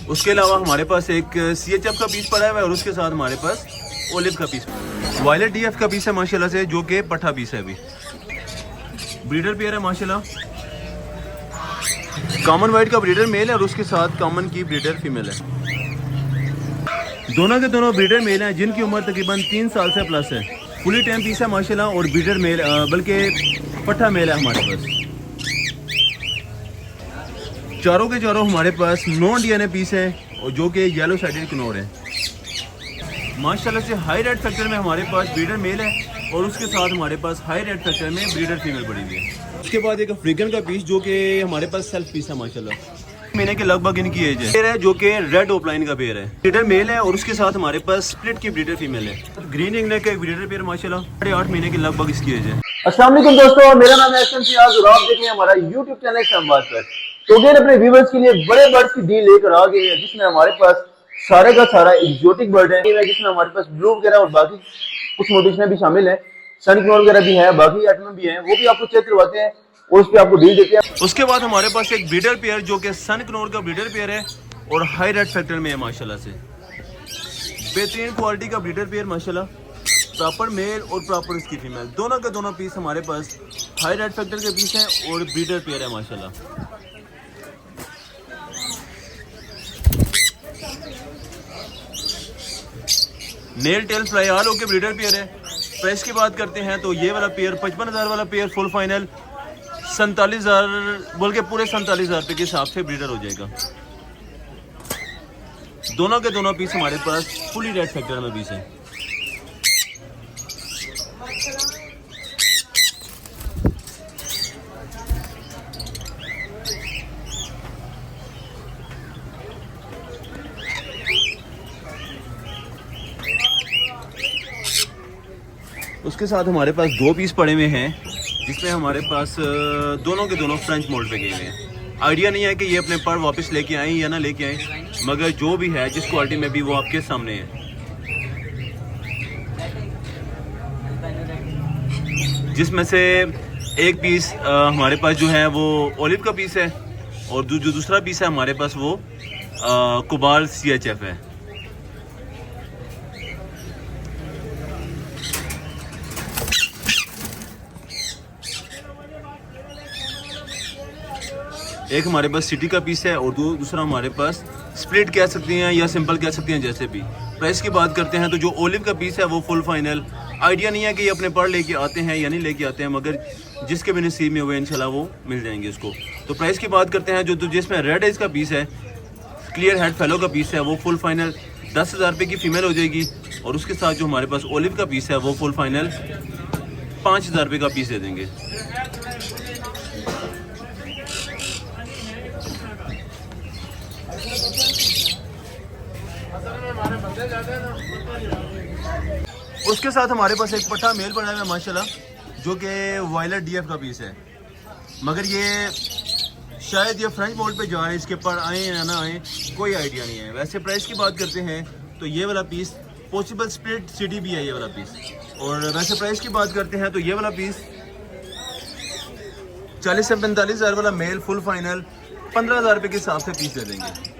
उसके अलावा हमारे पास एक CHF का पीस पड़ा हुआ है और उसके साथ हमारे पास ओलिव का पीस, वायलेट DF का पीस है माशाल्लाह से, जो कि पट्ठा पीस है। अभी ब्रीडर पेयर है माशाल्लाह, कॉमन वाइट का ब्रीडर मेल है और उसके साथ कॉमन की ब्रीडर फीमेल है। दोनों के दोनों ब्रीडर मेल हैं जिनकी उम्र तकरीबन 3 साल से प्लस है। फुली टाइम पीस है माशाल्लाह और ब्रीडर मेल बल्कि पट्ठा मेल है हमारे पास। चारों के चारों हमारे पास नॉन DNA पीस है और जो कि येलो साइडेड किनोर है माशाल्लाह से। हाई रेड फैक्टर में हमारे पास ब्रीडर मेल है और उसके साथ हमारे पास हाई रेड फैक्टर में ब्रीडर फीमेल पड़ी हुई है। उसके बाद एक अफ्रीकन का पीस जो कि हमारे पास सेल्फ पीस है माशाल्लाह, महीने के लगभग इनकी एज है, जो कि रेड ओपलाइन का पेयर है। ब्रीडर मेल है और उसके साथ हमारे पास स्प्लिट की ब्रीडर फीमेल है। ग्रीन इंग्लैंड का एक ब्रीडर पेयर माशाल्लाह, 8.5 महीने के लगभग इसकी एज है। अस्सलाम वालेकुम दोस्तों, मेरा नाम है एहसन सियाज और आप देख रहे हैं हमारा यूट्यूब चैनल शामबाज पर। तो अगेन अपने व्यूअर्स के लिए बड़े बर्ड की डील लेकर आ गए हैं, जिसमें हमारे पास सारे का सारा एग्जोटिक बर्ड है, जिसमें हमारे पास ब्लू वगैरह और बाकी कुछ मोटिवेशन भी शामिल है, सनक्लोर वगैरह भी है, बाकी आइटम भी है, वो भी आपको चेक करवाते हैं और उस पर आपको डील देते हैं। उसके बाद हमारे पास एक ब्रीडर पेयर जो कि सनक्लोर का ब्रीडर पेयर है और हाई रेड फैक्टर में है माशाल्लाह से। बेहतरीन क्वालिटी का ब्रीडर पेयर माशाल्लाह, प्रॉपर मेल और प्रॉपर इसकी फीमेल, दोनों के दोनों पीस हमारे पास हाई रेड फैक्टर के पीस हैं और ब्रीडर पेयर है माशाल्लाह। Nail tail fly all okay breeder pair है। प्राइस की बात करते हैं तो ये वाला पेयर 55,000 वाला पेयर फुल फाइनल 47,000 बोल के पूरे 47,000 रुपये के हिसाब से ब्रीडर हो जाएगा। दोनों के दोनों पीस हमारे पास फुली रेड फैक्टर में पीस है। उसके साथ हमारे पास 2 पीस पड़े हुए हैं जिसमें हमारे पास दोनों के दोनों फ्रेंच मोल्ड पे गए हुए हैं। आइडिया नहीं है कि ये अपने पर वापस लेके आए या ना लेके आए, मगर जो भी है जिस क्वालिटी में भी वो आपके सामने है। जिसमें से एक पीस हमारे पास जो है वो ओलिव का पीस है और जो दूसरा पीस है हमारे पास वो कोबाल CHF है। एक हमारे पास सिटी का पीस है और दूसरा हमारे पास स्प्लिट कह सकते हैं या सिंपल कह सकते हैं, जैसे भी। प्राइस की बात करते हैं तो जो ओलिव का पीस है वो फुल फाइनल, आइडिया नहीं है कि ये अपने पर लेके आते हैं या नहीं लेके आते हैं, मगर जिसके भी नसीब में हुए इंशाल्लाह वो मिल जाएंगे उसको। तो प्राइस की बात करते हैं जो जिसमें रेड एज का पीस है, क्लियर हेड फेलो का पीस है, वो फुल फाइनल 10,000 रुपये की फीमेल हो जाएगी और उसके साथ जो हमारे पास ओलिव का पीस है वो फुल फाइनल 5,000 रुपये का पीस दे देंगे। उसके साथ हमारे पास एक पट्टा मेल पड़ा है माशाल्लाह, जो कि वायलेट DF का पीस है, मगर ये शायद ये फ्रेंच मोल्ड पे जा रहे हैं, इसके पर आए या ना आए कोई आइडिया नहीं है। वैसे प्राइस की बात करते हैं तो ये वाला पीस पॉसिबल स्प्लिट सिटी भी है ये वाला पीस, और वैसे प्राइस की बात करते हैं तो ये वाला पीस 40 से 45,000 वाला मेल फुल फाइनल 15,000 रुपये के हिसाब से पीस दे देंगे।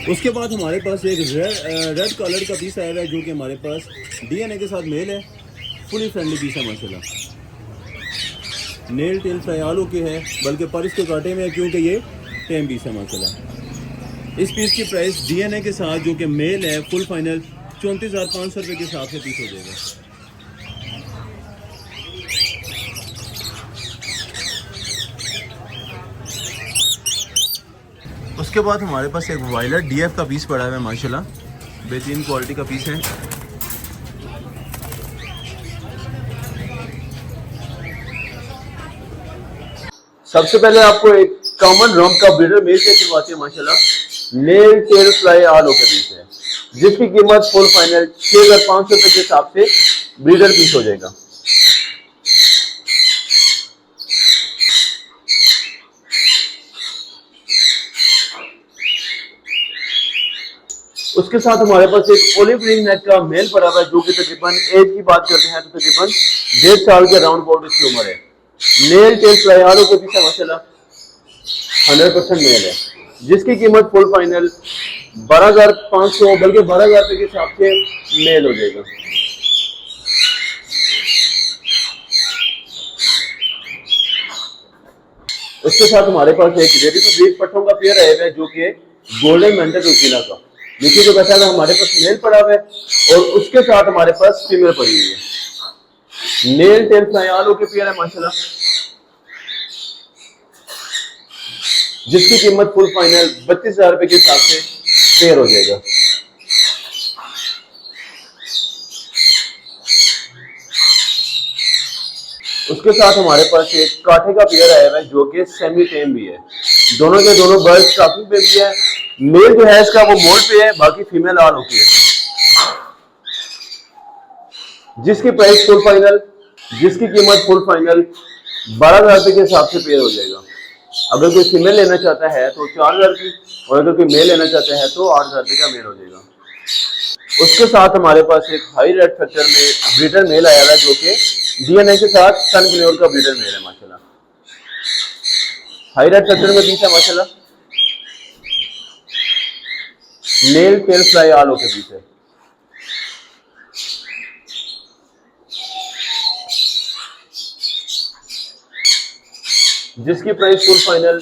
उसके बाद हमारे पास एक रेड कलर का पीस आया है जो कि हमारे पास DNA के साथ मेल है, फुली फ्रेंडली पीस है माशाल्लाह। नेल टेल फ्राई ओके है, बल्कि पर इसके कांटे में है क्योंकि ये टेम पीस है माशाल्लाह। इस पीस की प्राइस DNA के साथ जो कि मेल है फुल फाइनल 34,500 रुपये के हिसाब से पीस हो जाएगा। उसके बाद हमारे पास एक वायलेट DF का पीस पड़ा है माशाल्लाह, बेहतरीन क्वालिटी का पीस है। सबसे पहले आपको एक कॉमन रॉम का ब्रीडर मेल से करवाते हैं माशाल्लाह, nail tail fly all okay piece है, जिसकी कीमत फुल फाइनल 6,500 रुपये के हिसाब से ब्रीडर पीस हो जाएगा। उसके साथ हमारे पास एक ओलिव रिंग नेक का मेल पड़ा हुआ है जो कि तकरीबन एज की बात करते हैं तो तकरीबन 1.5 साल के राउंड अबाउट इसकी उम्र है। मेल टेल फ्लाइयालों के पीछे माशाल्लाह 100% मेल है, जिसकी कीमत फुल फाइनल 12,500 बल्कि 12,000 रुपए के हिसाब से मेल हो जाएगा। उसके साथ हमारे पास एक रेडी टू ब्रीड पट्टों का पेयर है जो कि गोल्डन मेंटल रुकीला का, नीचे जो बैठा है हमारे पास मेल पड़ा हुआ है और उसके साथ हमारे पास फीमेल पड़ी हुई है। नेल टेल फ्लाइयालों के पेयर है माशाल्लाह, जिसकी कीमत फुल फाइनल 32,000 रुपए के हिसाब से पेयर हो जाएगा। उसके साथ हमारे पास एक काठे का पेयर आया है जो कि सेमी टेम भी है। दोनों के दोनों बर्ड्स काफी पे भी है। मेल जो है इसका वो मोल्ड पे है, बाकी फीमेल ऑल होती है, जिसकी प्राइस फुल फाइनल, जिसकी कीमत फुल फाइनल 12,000 रुपए के हिसाब से पेयर हो जाएगा। अगर कोई फीमेल लेना चाहता है तो 4,000 की, और अगर कोई मेल लेना चाहता है तो 8,000 रुपए का मेल हो जाएगा। उसके साथ हमारे पास एक हाई रेड फैक्टर में ब्रीडर मेल आया है जो कि डीएनए के साथ सन ग्लोर का ब्रीडर मेल है माशाल्लाह। हाई रेड फैक्टर में पीस है माशाल्लाह, नेल टेल फ्लाई आलो के पीस है। जिसकी प्राइस फुल फाइनल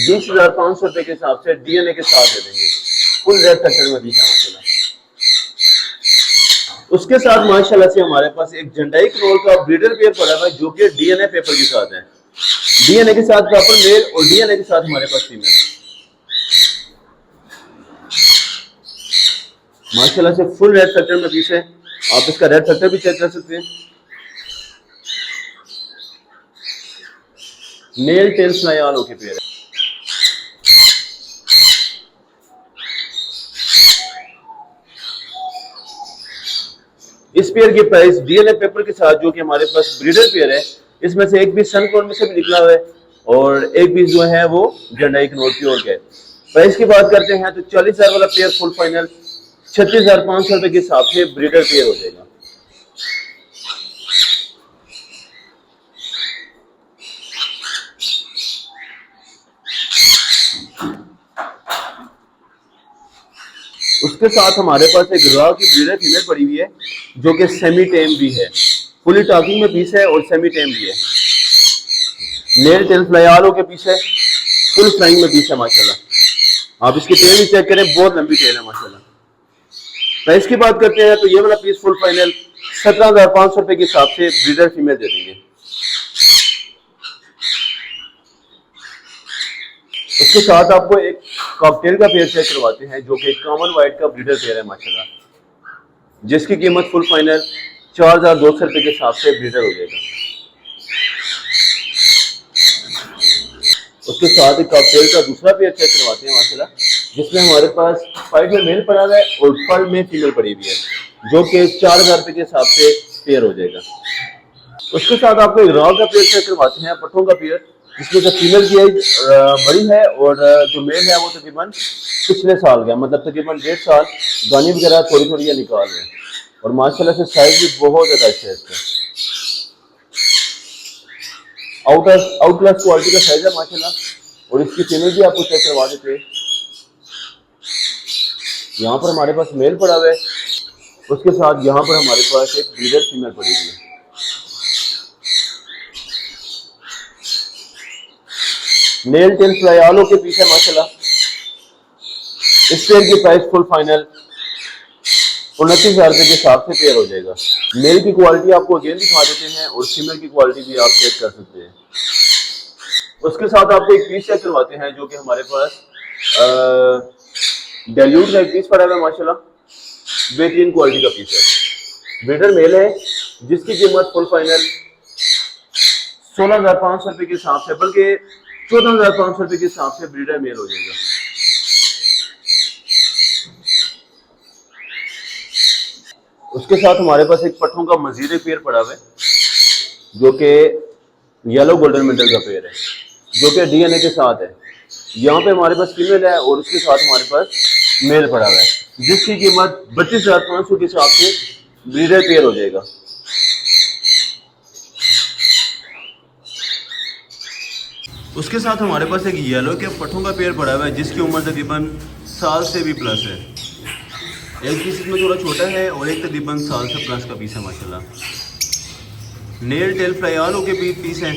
20,500 रुपए के हिसाब से डीएनए के साथ दे देंगे। फुल रेड फैक्टर में पीस है माशाल्लाह। उसके साथ माशाल्लाह से हमारे पास एक जंडाई क्रोल का ब्रीडर पेयर पड़ा हुआ है जो कि डीएनए पेपर के साथ है। डीएनए के साथ प्रॉपर मेल और डीएनए के साथ हमारे पास फीमेल। माशाल्लाह से फुल रेड फैक्टर में पीस है, आप इसका रेड फैक्टर भी चेक कर सकते हैं। नेल टेल फ्लाई आलो के पेयर है। इस पेयर की प्राइस डीएनए पेपर के साथ जो कि हमारे पास ब्रीडर पेयर है, इसमें से एक पीस सनकॉर्न में से भी निकला हुआ है और एक पीस जो है वो जंडाई क्नोर प्योर का है। प्राइस की बात करते हैं तो 40,000 वाला पेयर फुल फाइनल 36,500 रुपए के हिसाब से ब्रीडर पेयर हो जाएगा। उसके साथ हमारे पास एक रॉ की ब्रीडर फीमेल पड़ी हुई है जो कि सेमी टेम भी है, फुली टॉकिंग में पीस है और सेमी टेम भी है। नेल टेल फ्लाइयालों के पीस है, फुल फ्लाइंग में पीस है माशाल्लाह। आप इसकी टेल भी चेक करें, बहुत लंबी टेल है माशाल्लाह। प्राइस की बात करते हैं तो ये वाला पीस फुल फाइनल 17,500 रुपए के हिसाब से ब्रीडर फीमेल दे देंगे। उसके साथ आपको एक कॉकटेल का पेयर चेक करवाते हैं जो कि कॉमन वाइट का ब्रीडर पेयर है माशाल्लाह, जिसकी कीमत फुल फाइनल 4,200 रुपए के हिसाब से ब्रीडर हो जाएगा। उसके साथ एक कॉकटेल का दूसरा पेयर चेक करवाते हैं माशाल्लाह, जिसमें हमारे पास फाइट में मेल पड़ा है और फल में फीमेल पड़ी हुई है जो कि 4,000 रुपए के हिसाब से पेयर हो जाएगा। उसके साथ आपको एक रॉ का पेयर चेक करवाते हैं, पट्टों का पेयर, जिसमें से फीमेल की एज बड़ी है और जो मेल है वो तकरीबन पिछले साल का, मतलब तकरीबन 1.5 साल गानी वगैरह थोड़ी थोड़ी निकाल रहे हैं और माशाल्लाह से साइज भी बहुत ज्यादा अच्छा है इसका। आउट क्लास क्वालिटी का साइज है माशाल्लाह। और इसकी फीमेल भी आपको चेक करवा देते हैं। यहाँ पर हमारे पास मेल पड़ा हुआ है, उसके साथ यहाँ पर हमारे पास एक ब्रीडर फीमेल पड़ी हुई है। नेल टेल फ्लाइयालों के पीछे माशाल्लाह। इस पेयर की प्राइस फुल फाइनल 29,000 रुपए के हिसाब से पेयर हो जाएगा। मेल की क्वालिटी आपको अगेन दिखा देते हैं और फीमेल की क्वालिटी भी आप चेक कर सकते हैं। उसके साथ आपको एक पीस चेक करवाते हैं जो कि हमारे पास डेल्यूट का एक पीस पड़ा है माशाल्लाह, बेहतरीन क्वालिटी का पीस है। ब्रीडर मेल है जिसकी कीमत फुल फाइनल 16,500 रुपए के हिसाब से, बल्कि 14,500 रुपए के हिसाब से ब्रीडर मेल हो जाएगा। उसके साथ हमारे पास एक पट्ठों का मजीद एक पेयर पड़ा हुआ है जो कि येलो गोल्डन मेंटल का पेयर है जो कि डीएनए के साथ है। यहाँ पे हमारे पास फीमेल है और उसके साथ हमारे पास मेल पड़ा हुआ है, जिसकी कीमत 32,500 के हिसाब से ब्रीडर पेयर हो जाएगा। उसके साथ हमारे पास एक येलो के पट्ठों का पेयर पड़ा हुआ है, जिसकी उम्र तकरीबन साल से भी प्लस है। एक पीस इसमें थोड़ा छोटा है और एक तकरीबन साल से प्लस का पीस है माशाल्लाह। नेल टेल फ्लाई ऑल के पीस हैं।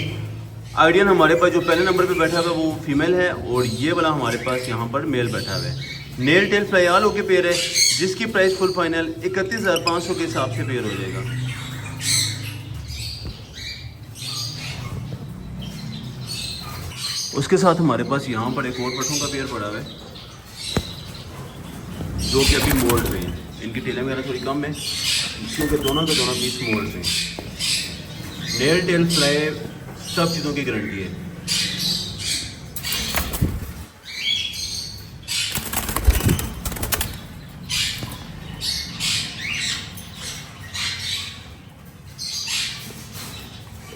आइडियन हमारे पास जो पहले नंबर पे बैठा हुआ है वो फीमेल है और ये वाला हमारे पास यहाँ पर मेल बैठा हुआ है। नेल टेल फ्लाई ऑल के पेयर है, जिसकी प्राइस फुल फाइनल 31,500 के हिसाब से पेयर हो जाएगा। उसके साथ हमारे पास यहाँ पर एक और पट्ठों का पेयर पड़ा हुआ है, जो कि अभी मोल्ड पे हैं। इनकी टेलें वगैरह थोड़ी कम है, क्योंकि दोनों के दोनों पीस मोल्ड पे हैं। नेल टेल फ्लाई सब चीज़ों की गारंटी है।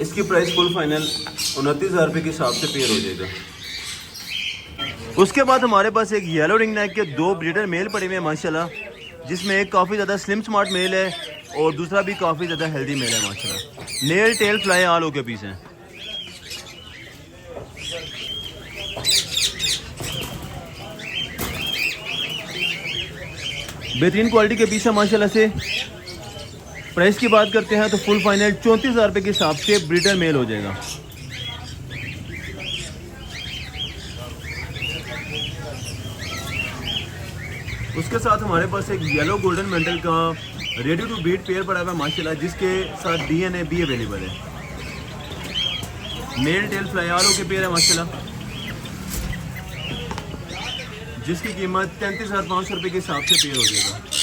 इसकी प्राइस फुल फाइनल 29,000 रुपये के हिसाब से पेयर हो जाएगा। उसके बाद हमारे पास एक येलो रिंग नेक के 2 ब्रीडर मेल पड़े हुए हैं माशाल्लाह, जिसमें एक काफ़ी ज़्यादा स्लिम स्मार्ट मेल है और दूसरा भी काफ़ी ज़्यादा हेल्दी मेल है माशाल्लाह। नेल टेल फ्लाई ऑल हो के पीस हैं। बेहतरीन क्वालिटी के पीस है माशाल्लाह से। प्राइस की बात करते हैं तो फुल फाइनल 34,000 रुपये के हिसाब से ब्रीडर मेल हो जाएगा। उसके साथ हमारे पास एक येलो गोल्डन मेंटल का रेडी टू बीट पेयर पड़ा हुआ है माशाल्लाह, जिसके साथ DNA भी अवेलेबल है। मेल टेल फ्लाई ऑल के पेयर है माशाल्लाह, जिसकी कीमत 33,500 रुपये के हिसाब से पेयर हो जाएगा।